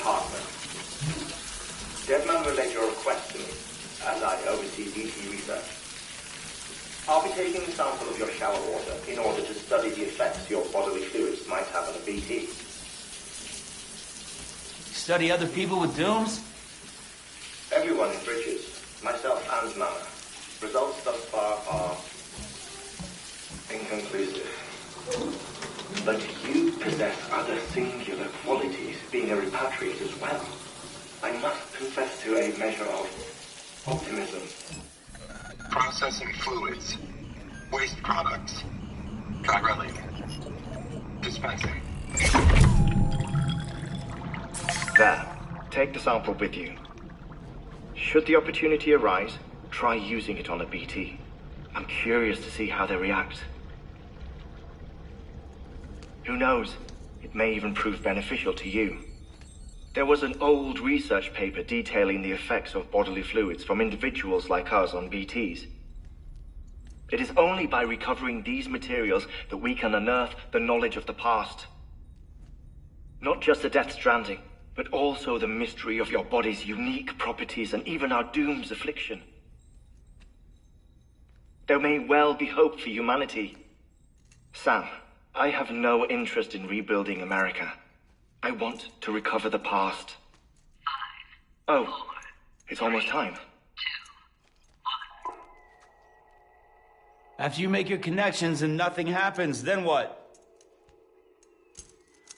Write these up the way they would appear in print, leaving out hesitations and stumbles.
partner. Deadman relayed your request to me, as I oversee BT research. I'll be taking a sample of your shower water in order to study the effects your bodily fluids might have on a BT. Study other people with dooms? Everyone in Bridges, myself and Mama. Results thus far are inconclusive. But you possess other singular qualities, being a repatriate as well. I must confess to a measure of optimism. Processing fluids. Waste products. Chiralic. Dispensing. There. Take the sample with you. Should the opportunity arise, try using it on a BT. I'm curious to see how they react. Who knows? It may even prove beneficial to you. There was an old research paper detailing the effects of bodily fluids from individuals like us on BTs. It is only by recovering these materials that we can unearth the knowledge of the past. Not just the Death Stranding, but also the mystery of your body's unique properties and even our doom's affliction. There may well be hope for humanity. Sam, I have no interest in rebuilding America. I want to recover the past. 5, 4, oh, it's almost time. 2, 1. After you make your connections and nothing happens, then what?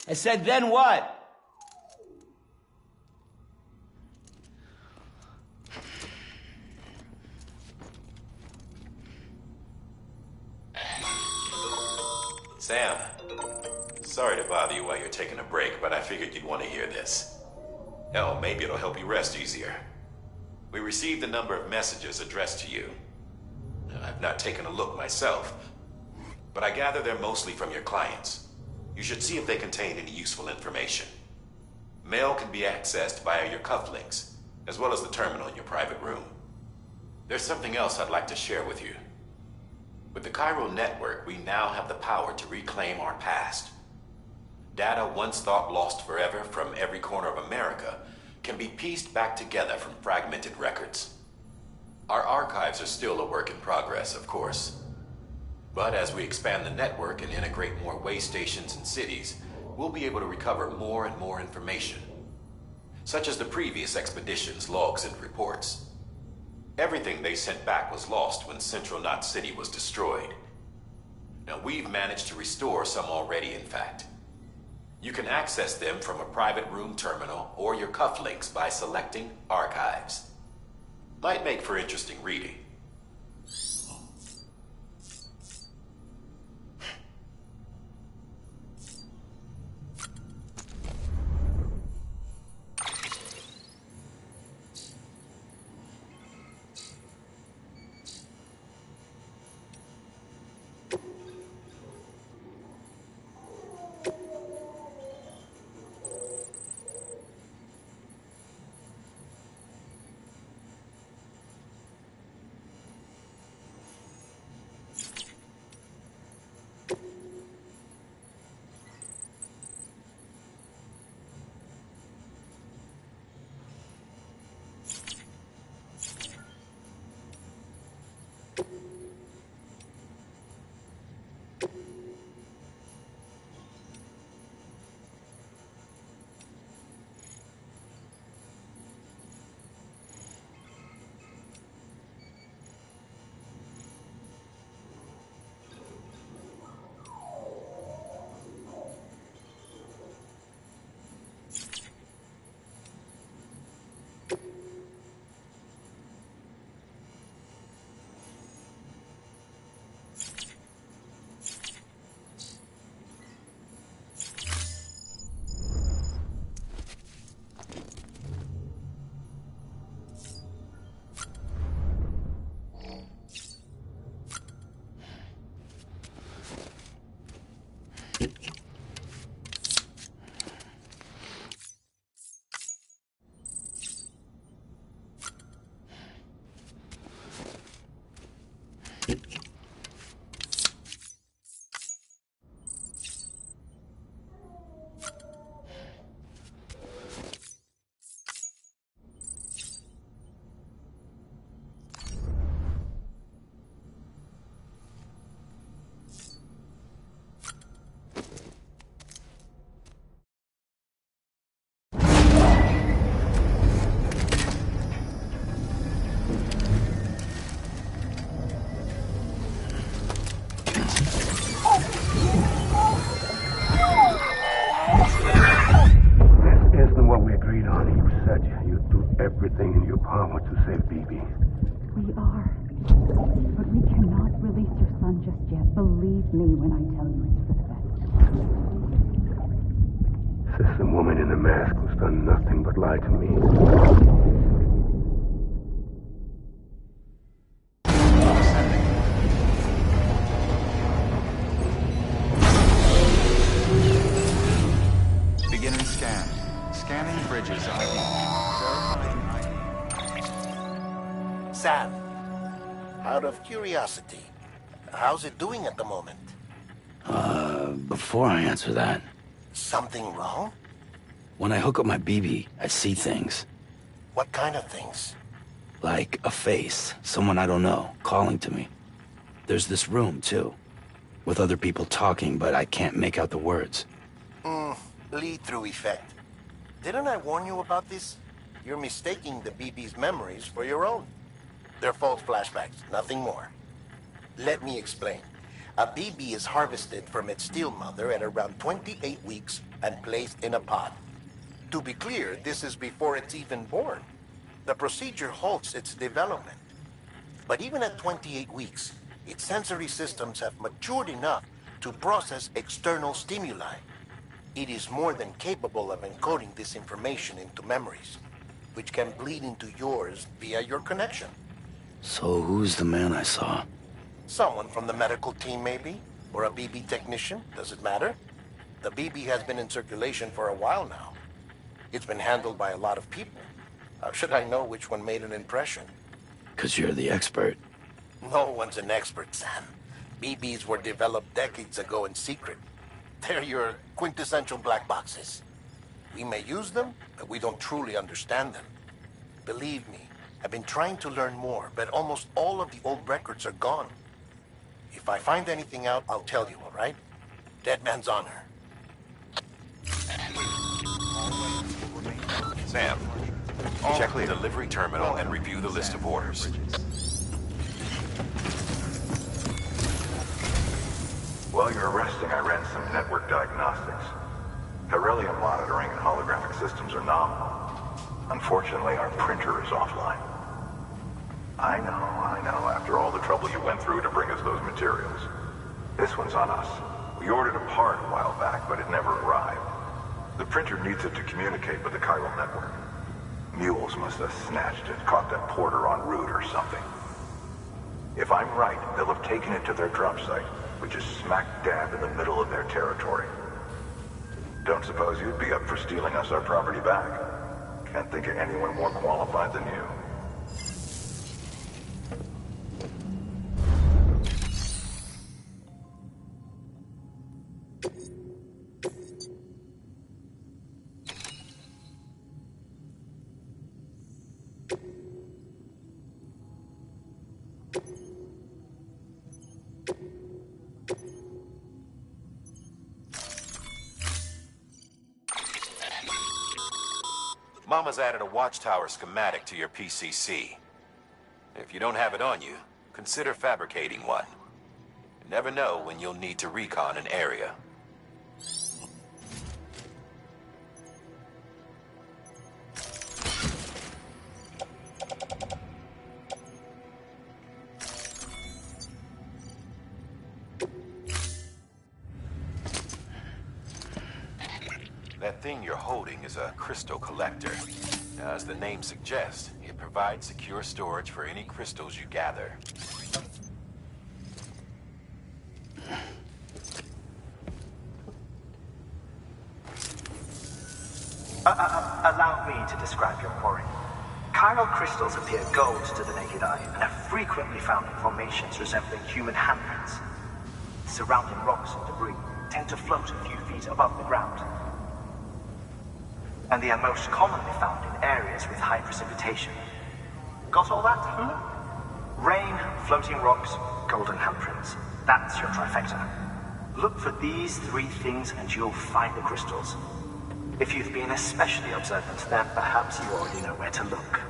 I said, then what? Sam, sorry to bother you while you're taking a break, but I figured you'd want to hear this. Hell, maybe it'll help you rest easier. We received a number of messages addressed to you. I've not taken a look myself, but I gather they're mostly from your clients. You should see if they contain any useful information. Mail can be accessed via your cufflinks, as well as the terminal in your private room. There's something else I'd like to share with you. With the Chiral network, we now have the power to reclaim our past. Data once thought lost forever from every corner of America can be pieced back together from fragmented records. Our archives are still a work in progress, of course. But as we expand the network and integrate more way stations and cities, we'll be able to recover more and more information, such as the previous expedition's logs and reports. Everything they sent back was lost when Central Knot City was destroyed. Now, we've managed to restore some already, in fact. You can access them from a private room terminal or your cufflinks by selecting Archives. Might make for interesting reading. Trust me when I tell you it's for the best. Says the woman in the mask who's done nothing but lie to me. Beginning scan. Scanning bridges ID. Verifying ID. Sam, out of curiosity, how's it doing at the moment? Before I answer that, Something wrong? when I hook up my BB, I see things. What kind of things? Like a face, someone I don't know, calling to me. There's this room, too, with other people talking, but I can't make out the words. Lead-through effect. Didn't I warn you about this? You're mistaking the BB's memories for your own. They're false flashbacks, nothing more. Let me explain. A BB is harvested from its steel mother at around 28 weeks and placed in a pod. To be clear, this is before it's even born. The procedure halts its development. But even at 28 weeks, its sensory systems have matured enough to process external stimuli. It is more than capable of encoding this information into memories, which can bleed into yours via your connection. So who's the man I saw? Someone from the medical team, maybe? Or a BB technician? Does it matter? The BB has been in circulation for a while now. It's been handled by a lot of people. How should I know which one made an impression? 'Cause you're the expert. No one's an expert, Sam. BBs were developed decades ago in secret. They're your quintessential black boxes. We may use them, but we don't truly understand them. Believe me, I've been trying to learn more, but almost all of the old records are gone. If I find anything out, I'll tell you, all right? Dead man's honor. Sam, check the delivery terminal and review the list of orders. While you're resting, I ran some network diagnostics. Beryllium monitoring and holographic systems are nominal. Unfortunately, our printer is offline. I know. After all the trouble you went through to bring us those materials. This one's on us. We ordered a part a while back, but it never arrived. The printer needs it to communicate with the chiral network. Mules must have snatched it, caught that porter en route or something. If I'm right, they'll have taken it to their drop site, which is smack dab in the middle of their territory. Don't suppose you'd be up for stealing us our property back? Can't think of anyone more qualified than you. Mama's added a watchtower schematic to your PCC. If you don't have it on you, consider fabricating one. You never know when you'll need to recon an area. That thing you're holding is a crystal collector. Now, as the name suggests, it provides secure storage for any crystals you gather. Allow me to describe your quarry. Chiral crystals appear gold to the naked eye and are frequently found in formations resembling human handprints. Surrounding rocks and debris tend to float a few feet above the ground. And they are most commonly found in areas with high precipitation. Got all that? Rain, floating rocks, golden handprints. That's your trifecta. Look for these three things and you'll find the crystals. If you've been especially observant, then perhaps you already know where to look.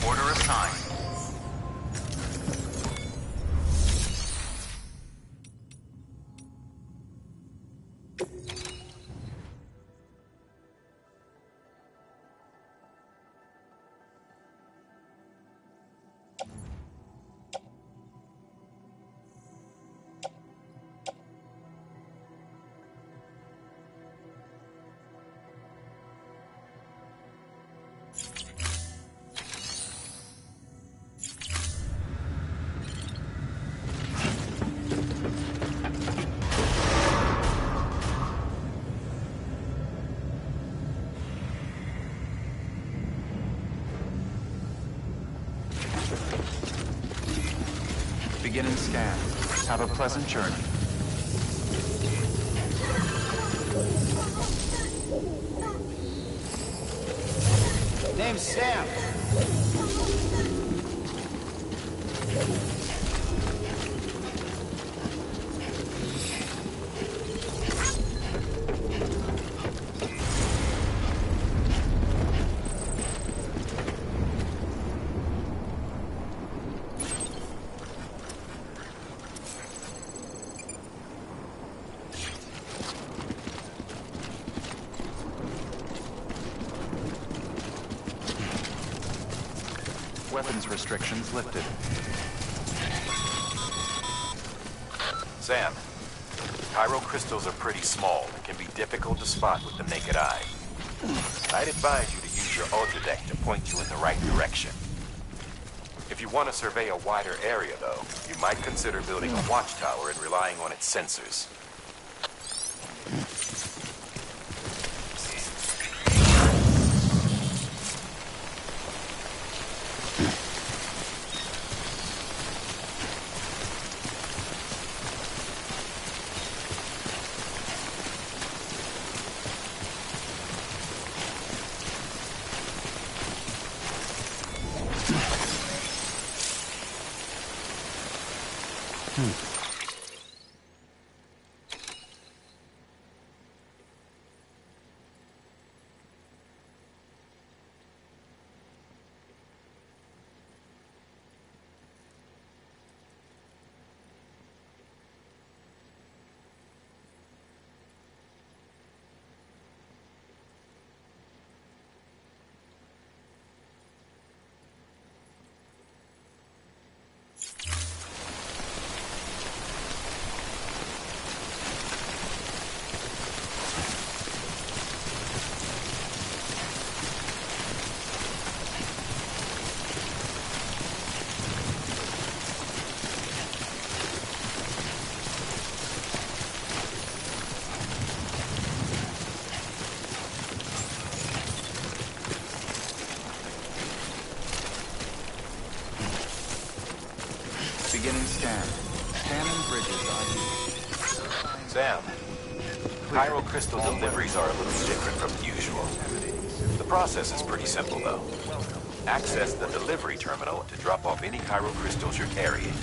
Order assigned. Beginning scan. Have a pleasant journey. Name's Sam. Weapons restrictions lifted. Sam, Pyro crystals are pretty small and can be difficult to spot with the naked eye. I'd advise you to use your ultradeck to point you in the right direction. If you want to survey a wider area, though, you might consider building a watchtower and relying on its sensors. Beginning scan. Scanning bridges ID. Sam, Pyro crystal deliveries are a little different from usual. The process is pretty simple, though. Access the delivery terminal to drop off any Pyro crystals you're carrying.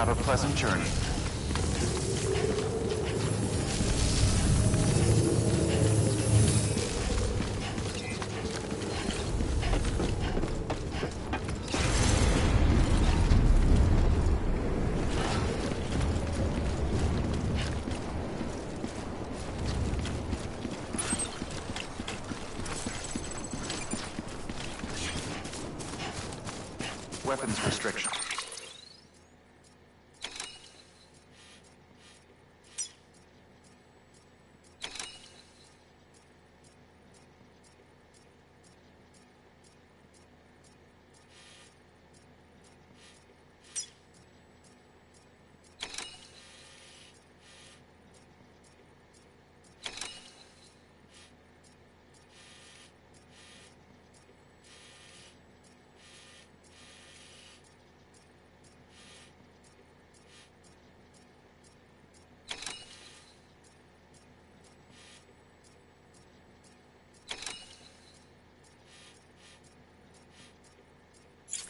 Have a pleasant journey. Weapons restriction.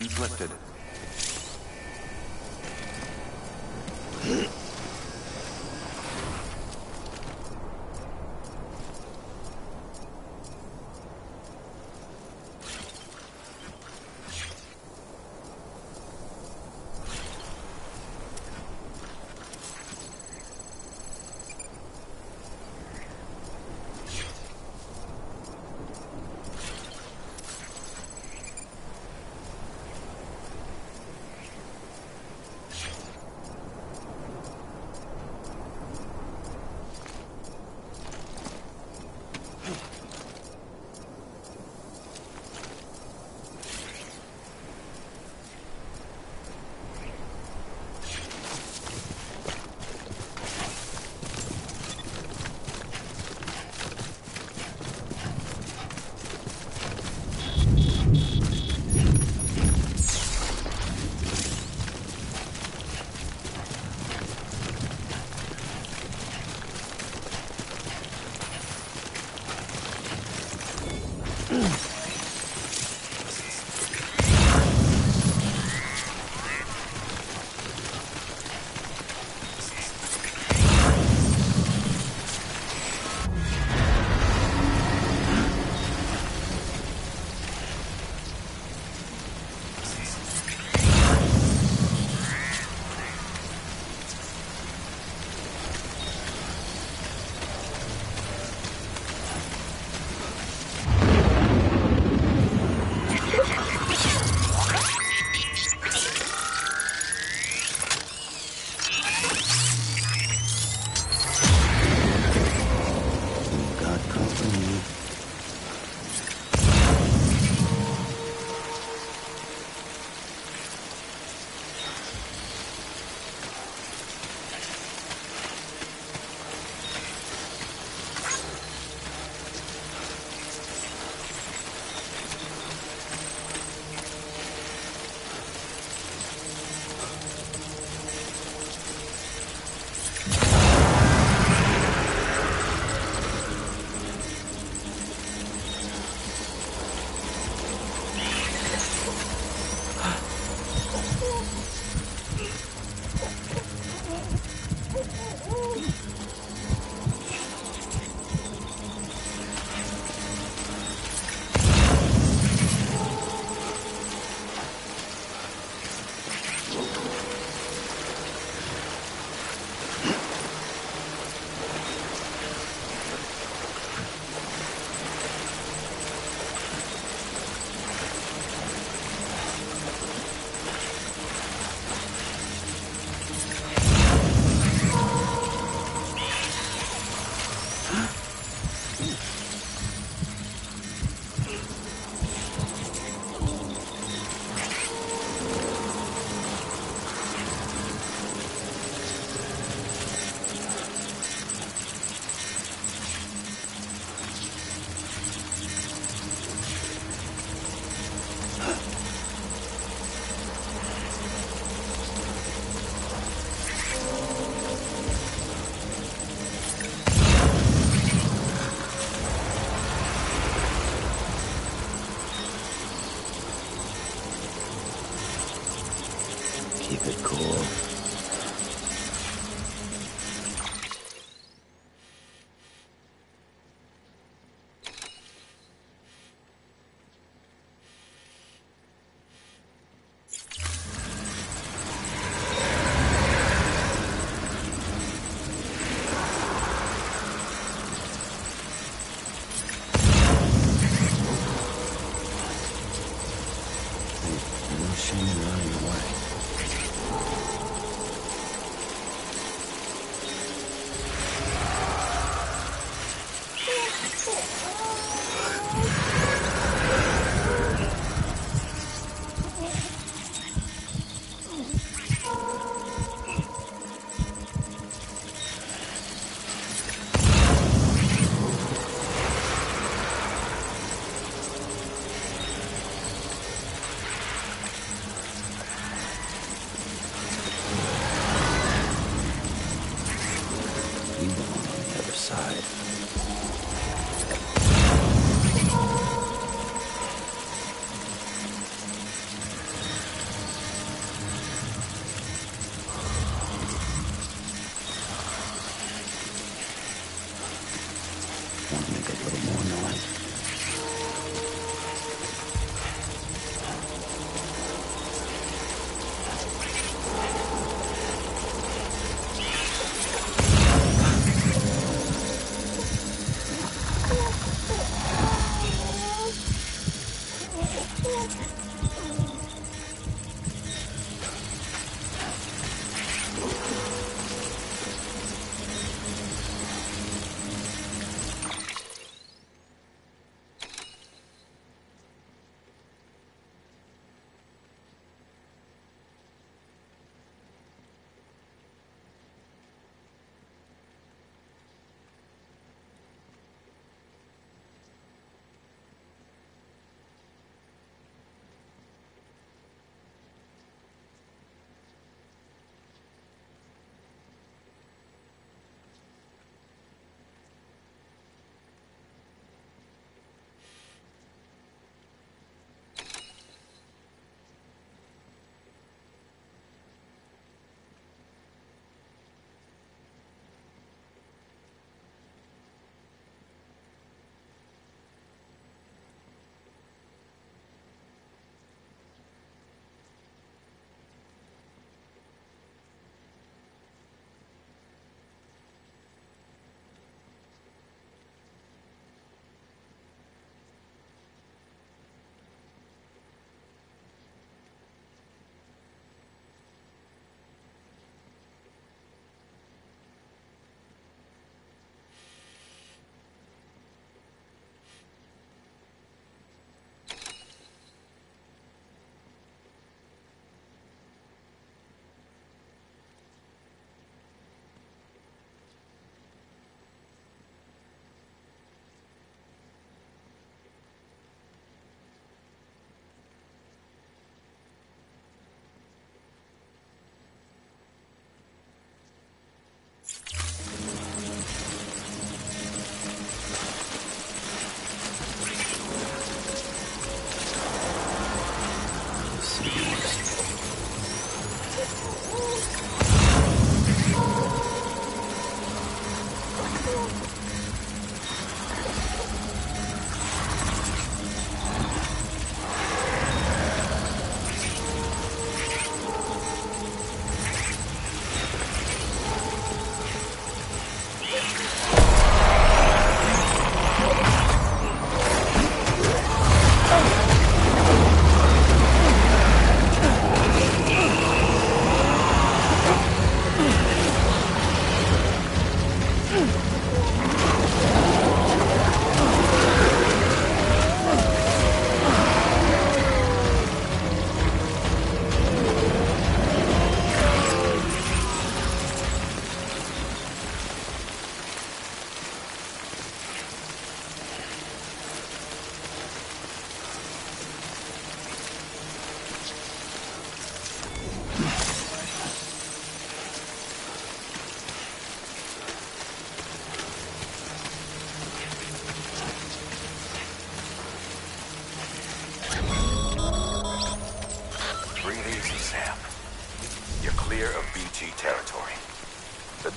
Inflicted. outside. Want to make a little more noise.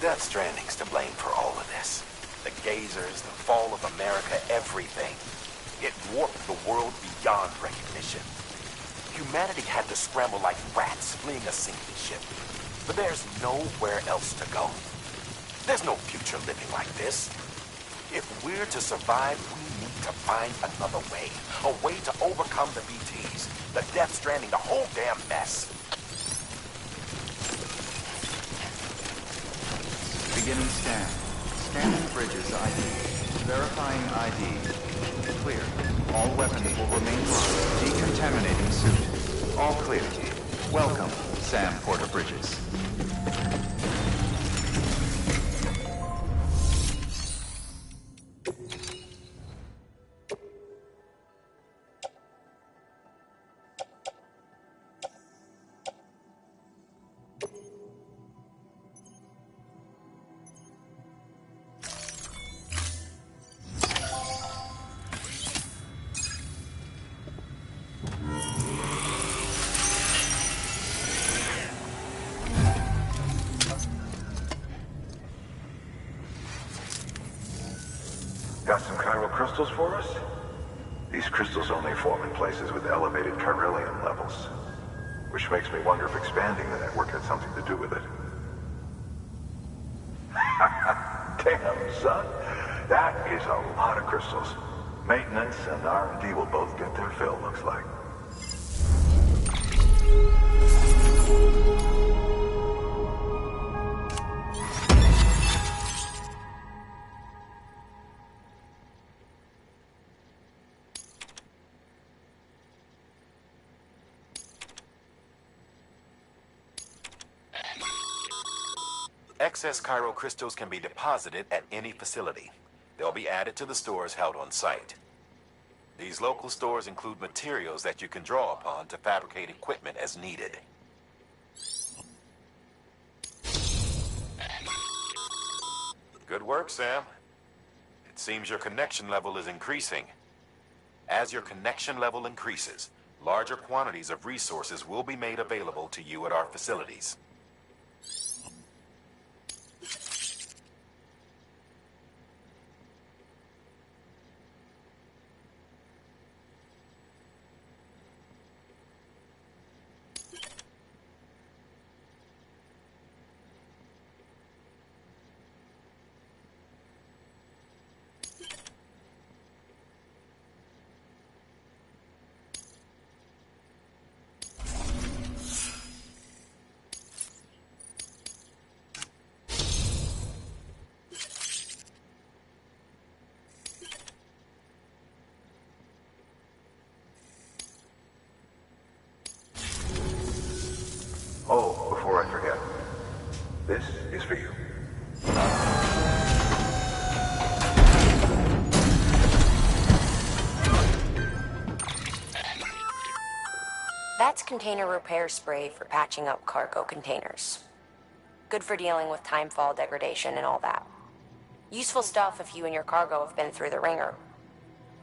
Death Stranding's to blame for all of this. The gazers, the fall of America, everything. It warped the world beyond recognition. Humanity had to scramble like rats fleeing a sinking ship. But there's nowhere else to go. There's no future living like this. If we're to survive, we need to find another way. A way to overcome the BTs, the Death Stranding, the whole damn mess. Beginning scan. Scanning bridges ID. Verifying ID. Clear. All weapons will remain locked. Decontaminating suit. All clear. Welcome, Sam Porter Bridges. Got some chiral crystals for us? These crystals only form in places with elevated chiralium levels, which makes me wonder if expanding the network had something to do with it. Damn, son. That is a lot of crystals. Maintenance and R&D will both get their fill, looks like. Excess chiral crystals can be deposited at any facility. They'll be added to the stores held on site. These local stores include materials that you can draw upon to fabricate equipment as needed. Good work, Sam. It seems your connection level is increasing. As your connection level increases, larger quantities of resources will be made available to you at our facilities. Oh, before I forget, this is for you. That's container repair spray for patching up cargo containers. Good for dealing with timefall degradation and all that. Useful stuff if you and your cargo have been through the ringer.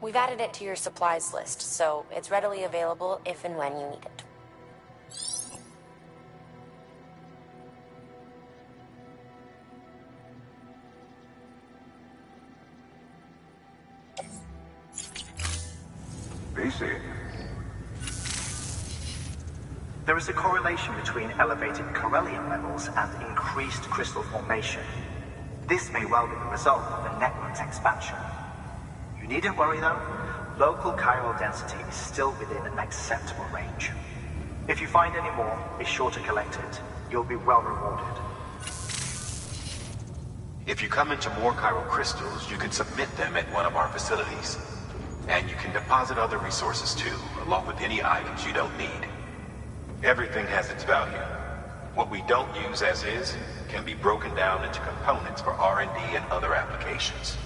We've added it to your supplies list, so it's readily available if and when you need it. BC. There is a correlation between elevated chiralium levels and increased crystal formation. This may well be the result of the network's expansion. You needn't worry though. Local chiral density is still within an acceptable range. If you find any more, be sure to collect it. You'll be well rewarded. If you come into more chiral crystals, you can submit them at one of our facilities. And you can deposit other resources too, along with any items you don't need. Everything has its value. What we don't use as is can be broken down into components for R&D and other applications.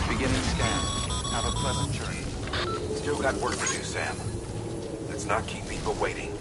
Beginning scan. Have a pleasant journey. Still got work to do, Sam. Let's not keep people waiting.